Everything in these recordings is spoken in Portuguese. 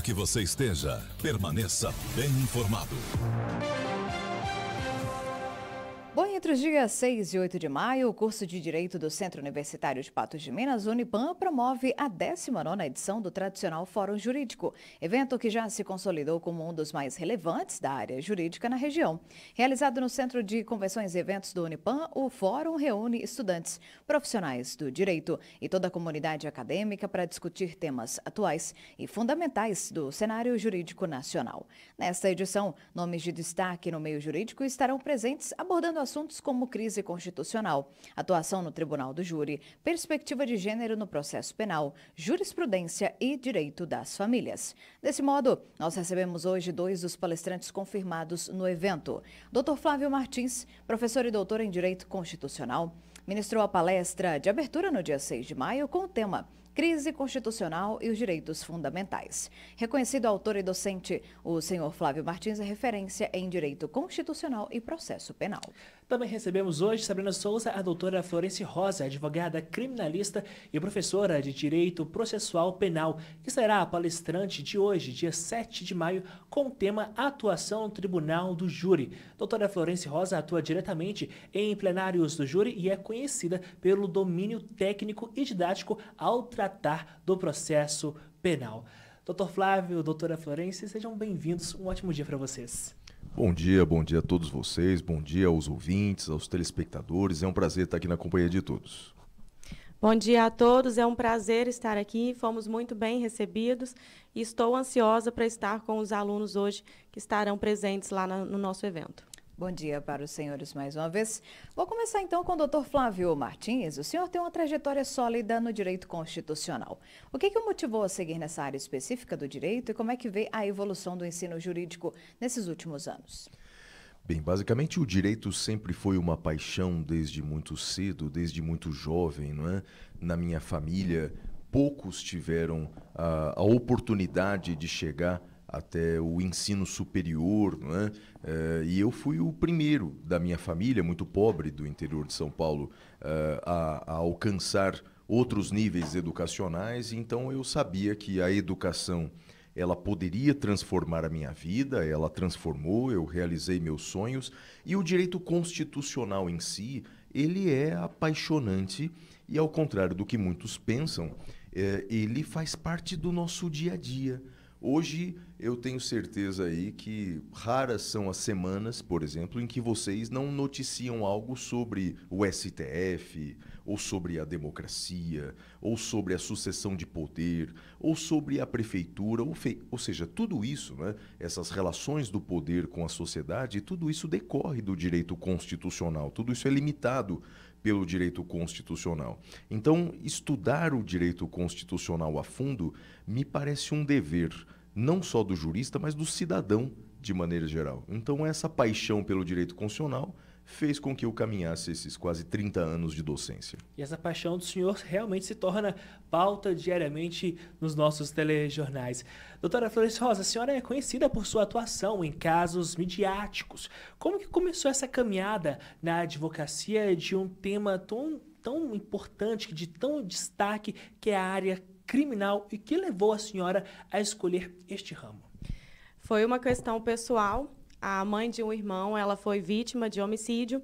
que você esteja, permaneça bem informado. Bom, entre os dias 6 e 8 de maio, o curso de Direito do Centro Universitário de Patos de Minas, Unipam, promove a 19ª edição do tradicional Fórum Jurídico, evento que já se consolidou como um dos mais relevantes da área jurídica na região. Realizado no Centro de Convenções e Eventos do Unipam, o Fórum reúne estudantes, profissionais do direito e toda a comunidade acadêmica para discutir temas atuais e fundamentais do cenário jurídico nacional. Nesta edição, nomes de destaque no meio jurídico estarão presentes abordando assuntos como crise constitucional, atuação no Tribunal do Júri, perspectiva de gênero no processo penal, jurisprudência e direito das famílias. Desse modo, nós recebemos hoje 2 dos palestrantes confirmados no evento. Dr. Flávio Martins, professor e doutor em Direito Constitucional, ministrou a palestra de abertura no dia 6 de maio com o tema Crise Constitucional e os Direitos Fundamentais. Reconhecido autor e docente, o senhor Flávio Martins é referência em Direito Constitucional e Processo Penal. Também recebemos hoje, Sabrina Souza, a doutora Florence Rosa, advogada criminalista e professora de Direito Processual Penal, que será a palestrante de hoje, dia 7 de maio, com o tema Atuação no Tribunal do Júri. Doutora Florence Rosa atua diretamente em plenários do júri e é conhecida pelo domínio técnico e didático ao tratar do processo penal. Doutor Flávio, doutora Florence, sejam bem-vindos. Um ótimo dia para vocês. Bom dia a todos vocês, bom dia aos ouvintes, aos telespectadores. É um prazer estar aqui na companhia de todos. Bom dia a todos, é um prazer estar aqui, fomos muito bem recebidos e estou ansiosa para estar com os alunos hoje que estarão presentes lá no nosso evento. Bom dia para os senhores mais uma vez. Vou começar então com o Dr. Flávio Martins. O senhor tem uma trajetória sólida no direito constitucional. O que o motivou a seguir nessa área específica do direito e como é que vê a evolução do ensino jurídico nesses últimos anos? Bem, basicamente o direito sempre foi uma paixão desde muito cedo, desde muito jovem, não é? Na minha família, poucos tiveram a oportunidade de chegar até o ensino superior, não é? E eu fui o primeiro da minha família, muito pobre, do interior de São Paulo, a alcançar outros níveis educacionais. Então eu sabia que a educação ela poderia transformar a minha vida, ela transformou, eu realizei meus sonhos. E o direito constitucional em si, ele é apaixonante e, ao contrário do que muitos pensam, ele faz parte do nosso dia a dia. Hoje eu tenho certeza aí que raras são as semanas, por exemplo, em que vocês não noticiam algo sobre o STF, ou sobre a democracia, ou sobre a sucessão de poder, ou sobre a prefeitura, ou seja, tudo isso, né, essas relações do poder com a sociedade, tudo isso decorre do direito constitucional, tudo isso é limitado pelo direito constitucional. Então, estudar o direito constitucional a fundo me parece um dever, não só do jurista, mas do cidadão de maneira geral. Então, essa paixão pelo direito constitucional fez com que eu caminhasse esses quase 30 anos de docência. E essa paixão do senhor realmente se torna pauta diariamente nos nossos telejornais. Doutora Florence Rosa, a senhora é conhecida por sua atuação em casos midiáticos. Como que começou essa caminhada na advocacia de um tema tão importante, de tão destaque, que é a área criminal, e que levou a senhora a escolher este ramo? Foi uma questão pessoal. A mãe de um irmão, ela foi vítima de homicídio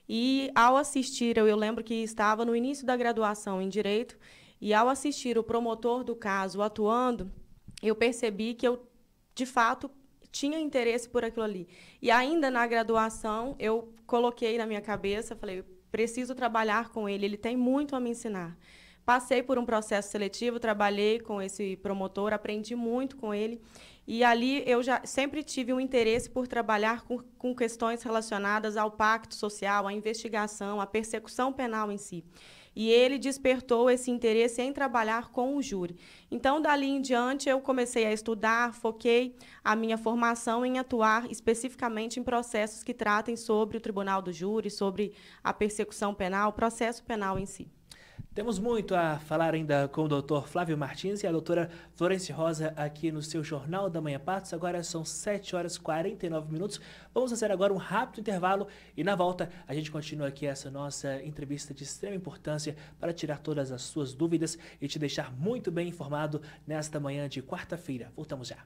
e, ao assistir, eu lembro que estava no início da graduação em Direito, e ao assistir o promotor do caso atuando, eu percebi que eu, de fato, tinha interesse por aquilo ali. E ainda na graduação, eu coloquei na minha cabeça, falei, preciso trabalhar com ele, ele tem muito a me ensinar. Passei por um processo seletivo, trabalhei com esse promotor, aprendi muito com ele. E ali eu já sempre tive um interesse por trabalhar com questões relacionadas ao pacto social, à investigação, à persecução penal em si. E ele despertou esse interesse em trabalhar com o júri. Então, dali em diante, eu comecei a estudar, foquei a minha formação em atuar especificamente em processos que tratem sobre o Tribunal do Júri, sobre a persecução penal, o processo penal em si. Temos muito a falar ainda com o doutor Flávio Martins e a doutora Florence Rosa aqui no seu Jornal da Manhã Patos. Agora são 7 horas e 49 minutos. Vamos fazer agora um rápido intervalo e na volta a gente continua aqui essa nossa entrevista de extrema importância para tirar todas as suas dúvidas e te deixar muito bem informado nesta manhã de quarta-feira. Voltamos já.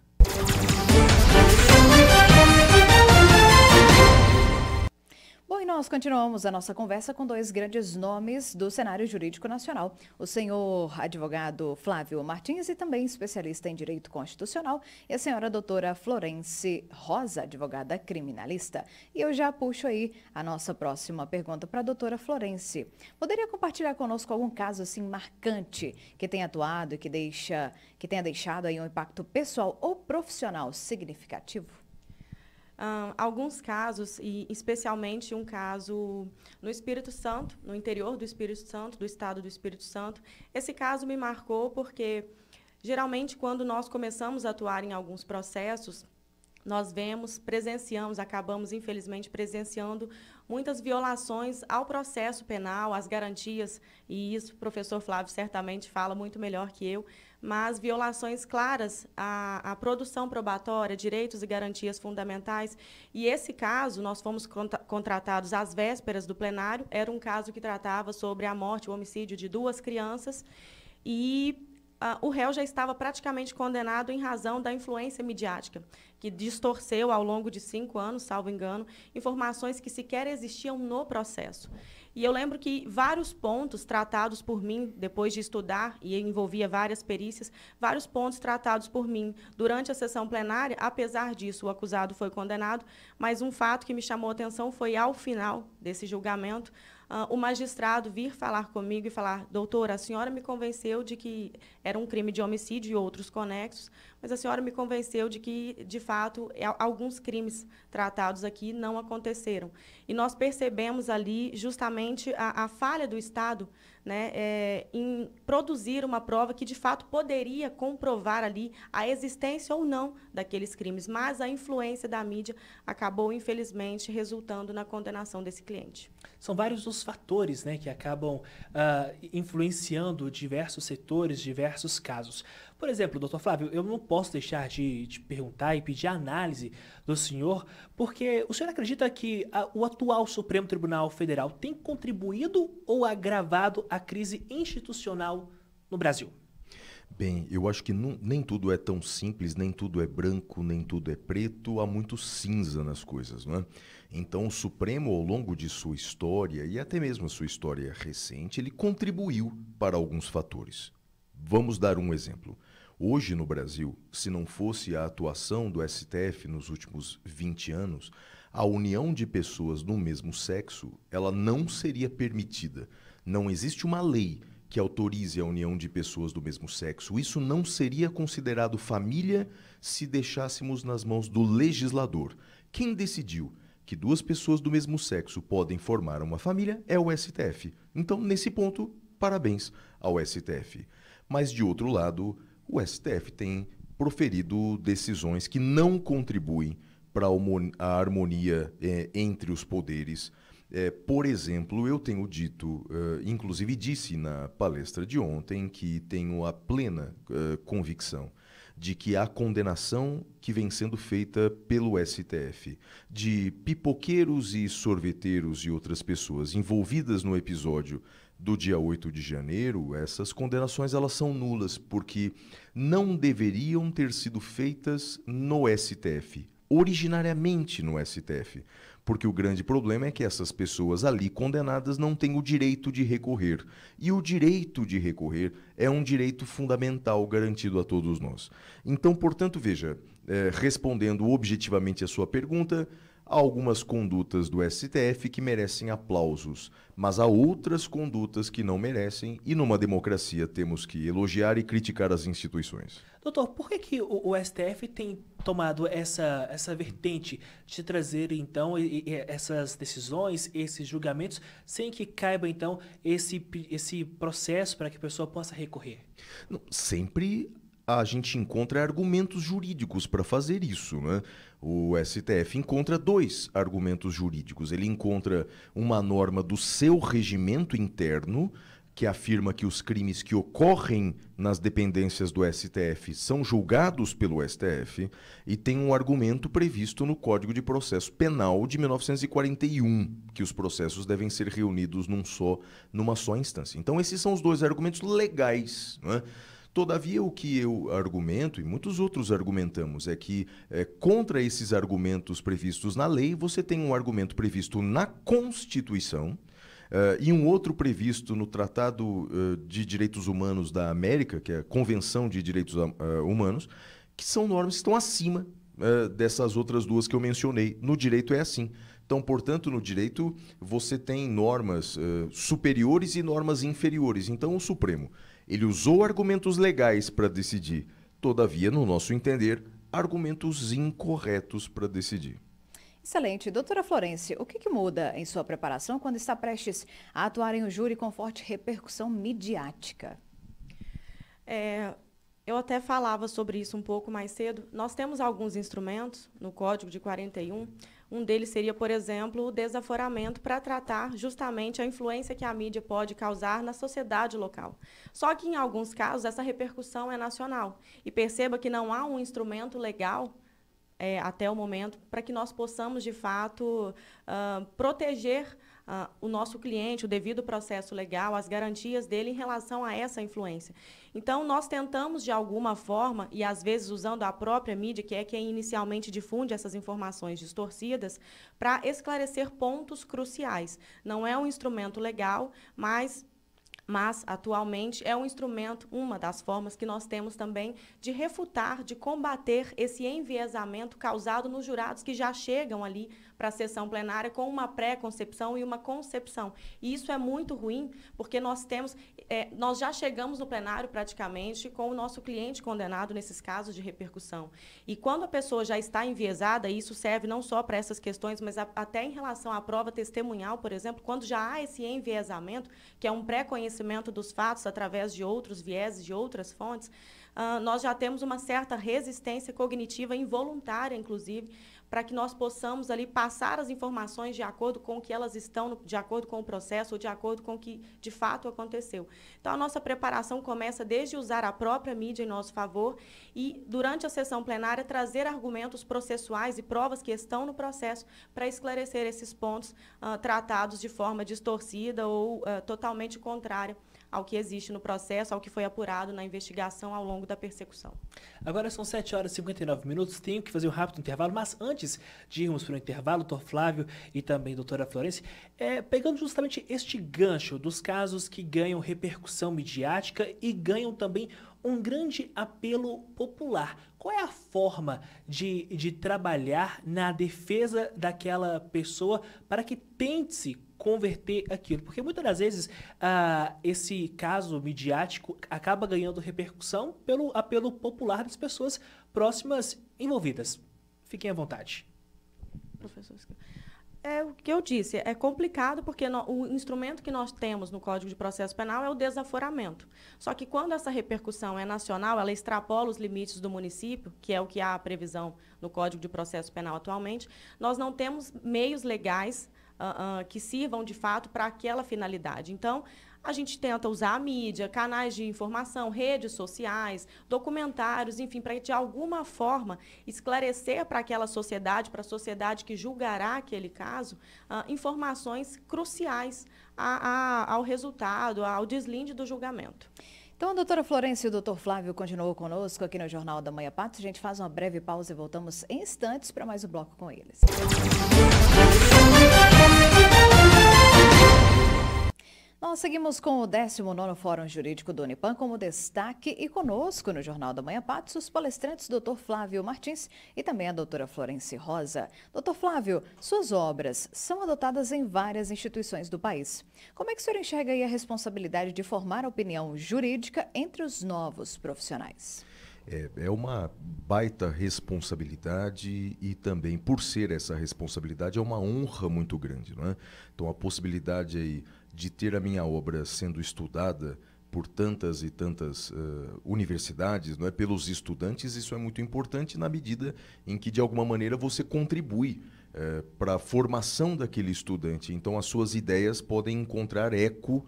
Bom, e nós continuamos a nossa conversa com dois grandes nomes do cenário jurídico nacional. O senhor advogado Flávio Martins, e também especialista em direito constitucional, e a senhora doutora Florence Rosa, advogada criminalista. E eu já puxo aí a nossa próxima pergunta para a doutora Florence. Poderia compartilhar conosco algum caso assim marcante que tenha atuado e que tenha deixado aí um impacto pessoal ou profissional significativo? Alguns casos, e especialmente um caso no Espírito Santo, no interior do Espírito Santo, do estado do Espírito Santo. Esse caso me marcou porque, geralmente, quando nós começamos a atuar em alguns processos, nós acabamos, infelizmente, presenciando muitas violações ao processo penal, às garantias, e isso o professor Flávio certamente fala muito melhor que eu, mas violações claras à produção probatória, direitos e garantias fundamentais. E esse caso, nós fomos contratados às vésperas do plenário, era um caso que tratava sobre a morte, o homicídio de 2 crianças, e o réu já estava praticamente condenado em razão da influência midiática, que distorceu ao longo de 5 anos, salvo engano, informações que sequer existiam no processo. E eu lembro que vários pontos tratados por mim, depois de estudar, e envolvia várias perícias, vários pontos tratados por mim durante a sessão plenária, apesar disso, o acusado foi condenado, mas um fato que me chamou a atenção foi, ao final desse julgamento, o magistrado vir falar comigo e falar: doutora, a senhora me convenceu de que era um crime de homicídio e outros conexos, mas a senhora me convenceu de que, de fato, alguns crimes tratados aqui não aconteceram. E nós percebemos ali justamente a falha do Estado, né, em produzir uma prova que, de fato, poderia comprovar ali a existência ou não daqueles crimes, mas a influência da mídia acabou, infelizmente, resultando na condenação desse cliente. São vários os fatores, né, que acabam influenciando diversos setores, diversos casos. Por exemplo, doutor Flávio, eu não posso deixar de te perguntar e pedir a análise do senhor, porque o senhor acredita que o atual Supremo Tribunal Federal tem contribuído ou agravado a crise institucional no Brasil? Bem, eu acho que nem tudo é tão simples, nem tudo é branco, nem tudo é preto, há muito cinza nas coisas, não é? Então, o Supremo, ao longo de sua história, e até mesmo a sua história recente, ele contribuiu para alguns fatores. Vamos dar um exemplo. Hoje, no Brasil, se não fosse a atuação do STF nos últimos 20 anos, a união de pessoas do mesmo sexo, ela não seria permitida. Não existe uma lei que autorize a união de pessoas do mesmo sexo. Isso não seria considerado família se deixássemos nas mãos do legislador. Quem decidiu que 2 pessoas do mesmo sexo podem formar uma família é o STF. Então, nesse ponto, parabéns ao STF. Mas, de outro lado, o STF tem proferido decisões que não contribuem para a harmonia entre os poderes. Por exemplo, eu tenho dito, inclusive disse na palestra de ontem, que tenho a plena convicção de que a condenação que vem sendo feita pelo STF de pipoqueiros e sorveteiros e outras pessoas envolvidas no episódio do dia 8 de janeiro, essas condenações elas são nulas, porque não deveriam ter sido feitas no STF, originariamente no STF. Porque o grande problema é que essas pessoas ali condenadas não têm o direito de recorrer. E o direito de recorrer é um direito fundamental garantido a todos nós. Então, portanto, veja, respondendo objetivamente a sua pergunta, há algumas condutas do STF que merecem aplausos, mas há outras condutas que não merecem, e numa democracia temos que elogiar e criticar as instituições. Doutor, por que o STF tem tomado essa vertente de trazer, então, essas decisões, esses julgamentos, sem que caiba, então, esse processo para que a pessoa possa recorrer? Não, sempre a gente encontra argumentos jurídicos para fazer isso, né? O STF encontra 2 argumentos jurídicos. Ele encontra uma norma do seu regimento interno que afirma que os crimes que ocorrem nas dependências do STF são julgados pelo STF, e tem um argumento previsto no Código de Processo Penal de 1941, que os processos devem ser reunidos numa só instância. Então, esses são os dois argumentos legais, não é? Todavia, o que eu argumento, e muitos outros argumentamos, é que contra esses argumentos previstos na lei, você tem um argumento previsto na Constituição, e um outro previsto no Tratado de Direitos Humanos da América, que é a Convenção de Direitos Humanos, que são normas que estão acima dessas outras duas que eu mencionei. No direito é assim. Então, portanto, no direito você tem normas superiores e normas inferiores. Então, o Supremo, ele usou argumentos legais para decidir, todavia, no nosso entender, argumentos incorretos para decidir. Excelente. Doutora Florence, o que muda em sua preparação quando está prestes a atuar em um júri com forte repercussão midiática? Eu até falava sobre isso um pouco mais cedo. Nós temos alguns instrumentos no Código de 41. Um deles seria, por exemplo, o desaforamento para tratar justamente a influência que a mídia pode causar na sociedade local. Só que, em alguns casos, essa repercussão é nacional. E perceba que não há um instrumento legal até o momento, para que nós possamos, de fato, proteger o nosso cliente, o devido processo legal, as garantias dele em relação a essa influência. Então, nós tentamos, de alguma forma, e às vezes usando a própria mídia, que é quem inicialmente difunde essas informações distorcidas, para esclarecer pontos cruciais. Não é um instrumento legal, mas atualmente é um instrumento, uma das formas que nós temos também de refutar, de combater esse enviesamento causado nos jurados que já chegam ali para a sessão plenária com uma pré-concepção e uma concepção. E isso é muito ruim, porque nós já chegamos no plenário praticamente com o nosso cliente condenado nesses casos de repercussão. E quando a pessoa já está enviesada, e isso serve não só para essas questões, mas até em relação à prova testemunhal, por exemplo, quando já há esse enviesamento, que é um pré-conhecimento dos fatos através de outros vieses, de outras fontes, nós já temos uma certa resistência cognitiva involuntária, inclusive, para que nós possamos ali passar as informações de acordo com o que elas estão, de acordo com o processo, ou de acordo com o que de fato aconteceu. Então, a nossa preparação começa desde usar a própria mídia em nosso favor e, durante a sessão plenária, trazer argumentos processuais e provas que estão no processo para esclarecer esses pontos tratados de forma distorcida ou totalmente contrária ao que existe no processo, ao que foi apurado na investigação ao longo da persecução. Agora são 7 horas e 59 minutos, tenho que fazer um rápido intervalo, mas antes de irmos para o intervalo, doutor Flávio e também doutora Florence, pegando justamente este gancho dos casos que ganham repercussão midiática e ganham também um grande apelo popular. Qual é a forma de trabalhar na defesa daquela pessoa para que tente-se converter aquilo? Porque muitas das vezes esse caso midiático acaba ganhando repercussão pelo apelo popular das pessoas próximas envolvidas. Fiquem à vontade. Professor, o que eu disse, é complicado porque o instrumento que nós temos no Código de Processo Penal é o desaforamento. Só que quando essa repercussão é nacional, ela extrapola os limites do município, que é o que há a previsão no Código de Processo Penal atualmente, nós não temos meios legais que sirvam, de fato, para aquela finalidade. Então, a gente tenta usar a mídia, canais de informação, redes sociais, documentários, enfim, para, de alguma forma, esclarecer para aquela sociedade, para a sociedade que julgará aquele caso, informações cruciais ao resultado, ao deslinde do julgamento. Então, a doutora Florence e o doutor Flávio continuam conosco aqui no Jornal da Manhã Patos. A gente faz uma breve pausa e voltamos em instantes para mais um bloco com eles. Nós seguimos com o 19º Fórum Jurídico do Unipam como destaque e conosco no Jornal da Manhã Patos os palestrantes Dr. Flávio Martins e também a doutora Florence Rosa. Dr. Flávio, suas obras são adotadas em várias instituições do país. Como é que o senhor enxerga aí a responsabilidade de formar opinião jurídica entre os novos profissionais? É uma baita responsabilidade e também, por ser essa responsabilidade, é uma honra muito grande, não é? Então, a possibilidade aí de ter a minha obra sendo estudada por tantas e tantas universidades, não é? Pelos estudantes, isso é muito importante na medida em que, de alguma maneira, você contribui para a formação daquele estudante. Então, as suas ideias podem encontrar eco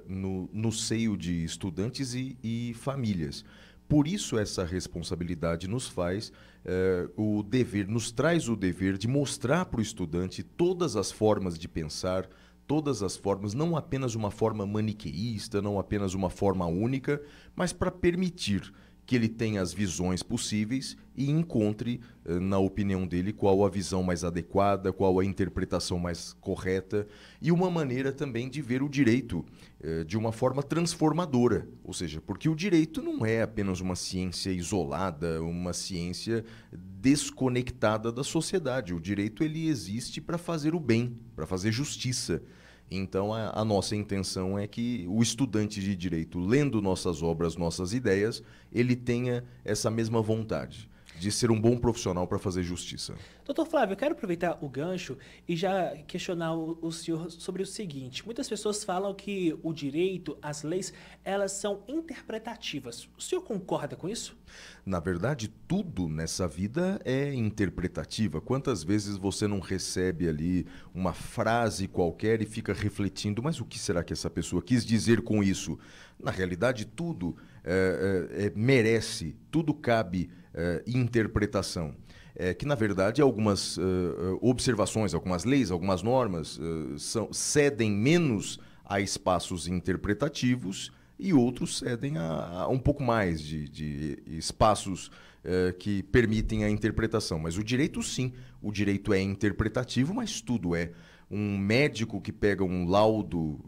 no seio de estudantes e famílias. Por isso essa responsabilidade nos traz o dever de mostrar para o estudante todas as formas de pensar, todas as formas, não apenas uma forma maniqueísta, não apenas uma forma única, mas para permitir que ele tenha as visões possíveis e encontre, na opinião dele, qual a visão mais adequada, qual a interpretação mais correta e uma maneira também de ver o direito de uma forma transformadora. Ou seja, porque o direito não é apenas uma ciência isolada, uma ciência desconectada da sociedade. O direito ele existe para fazer o bem, para fazer justiça. Então, a nossa intenção é que o estudante de direito, lendo nossas obras, nossas ideias, ele tenha essa mesma vontade de ser um bom profissional para fazer justiça. Doutor Flávio, eu quero aproveitar o gancho e já questionar o senhor sobre o seguinte. Muitas pessoas falam que o direito, as leis, elas são interpretativas. O senhor concorda com isso? Na verdade, tudo nessa vida é interpretativa. Quantas vezes você não recebe ali uma frase qualquer e fica refletindo, mas o que será que essa pessoa quis dizer com isso? Na realidade, tudo merece, tudo cabe interpretação. Que, na verdade, algumas observações, algumas leis, algumas normas cedem menos a espaços interpretativos e outros cedem a um pouco mais de espaços que permitem a interpretação. Mas o direito, sim, o direito é interpretativo, mas tudo é. Um médico que pega um laudo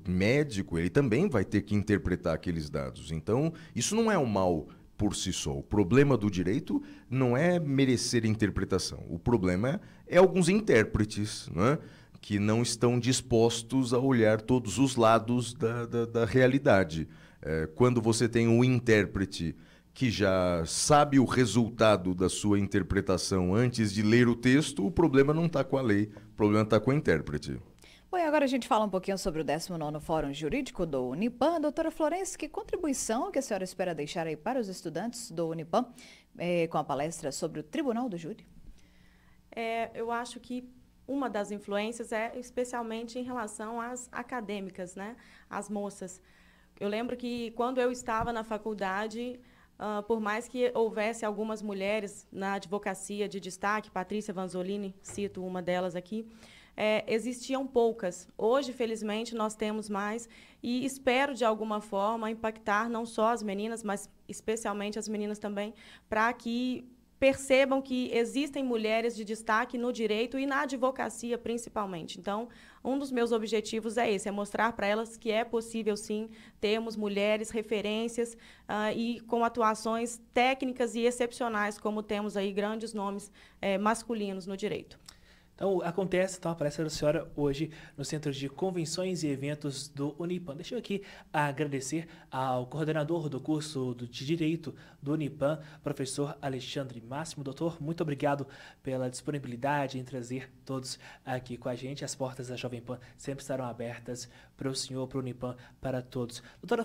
médico, ele também vai ter que interpretar aqueles dados. Então, isso não é um mal por si só. O problema do direito não é merecer interpretação. O problema é alguns intérpretes, né, que não estão dispostos a olhar todos os lados da realidade. Quando você tem um intérprete que já sabe o resultado da sua interpretação antes de ler o texto, o problema não está com a lei, o problema está com o intérprete. Bom, e agora a gente fala um pouquinho sobre o 19º Fórum Jurídico do Unipam. Doutora Florence, que contribuição que a senhora espera deixar aí para os estudantes do Unipam com a palestra sobre o Tribunal do Júri? Eu acho que uma das influências é especialmente em relação às acadêmicas, né? As moças. Eu lembro que quando eu estava na faculdade, por mais que houvesse algumas mulheres na advocacia de destaque, Patrícia Vanzolini, cito uma delas aqui, existiam poucas. Hoje, felizmente, nós temos mais e espero, de alguma forma, impactar não só as meninas, mas especialmente as meninas também, para que percebam que existem mulheres de destaque no direito e na advocacia, principalmente. Então, um dos meus objetivos é esse, é mostrar para elas que é possível, sim, termos mulheres, referências e com atuações técnicas e excepcionais, como temos aí grandes nomes masculinos no direito. Então, acontece a palestra da senhora hoje no Centro de Convenções e Eventos do Unipam. Deixa eu aqui agradecer ao coordenador do curso de Direito do Unipam, professor Alexandre Máximo. Doutor, muito obrigado pela disponibilidade em trazer todos aqui com a gente. As portas da Jovem Pan sempre estarão abertas para o senhor, para o Unipam, para todos. Doutora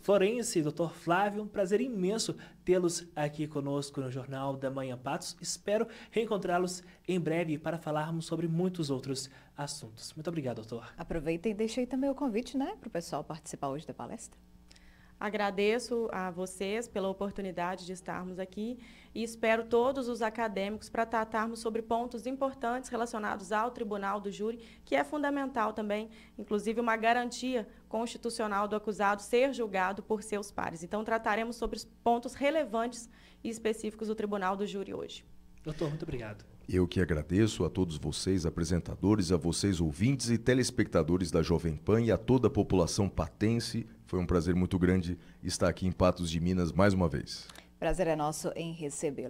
Florence, doutor Flávio, um prazer imenso tê-los aqui conosco no Jornal da Manhã Patos. Espero reencontrá-los em breve para falarmos sobre muitos outros assuntos. Muito obrigado, doutor. Aproveita e deixa aí também o convite, né, para o pessoal participar hoje da palestra. Agradeço a vocês pela oportunidade de estarmos aqui e espero todos os acadêmicos para tratarmos sobre pontos importantes relacionados ao Tribunal do Júri, que é fundamental também, inclusive uma garantia constitucional do acusado ser julgado por seus pares. Então, trataremos sobre os pontos relevantes e específicos do Tribunal do Júri hoje. Doutor, muito obrigado. Eu que agradeço a todos vocês, apresentadores, a vocês, ouvintes e telespectadores da Jovem Pan e a toda a população patense. Foi um prazer muito grande estar aqui em Patos de Minas mais uma vez. Prazer é nosso em recebê-lo.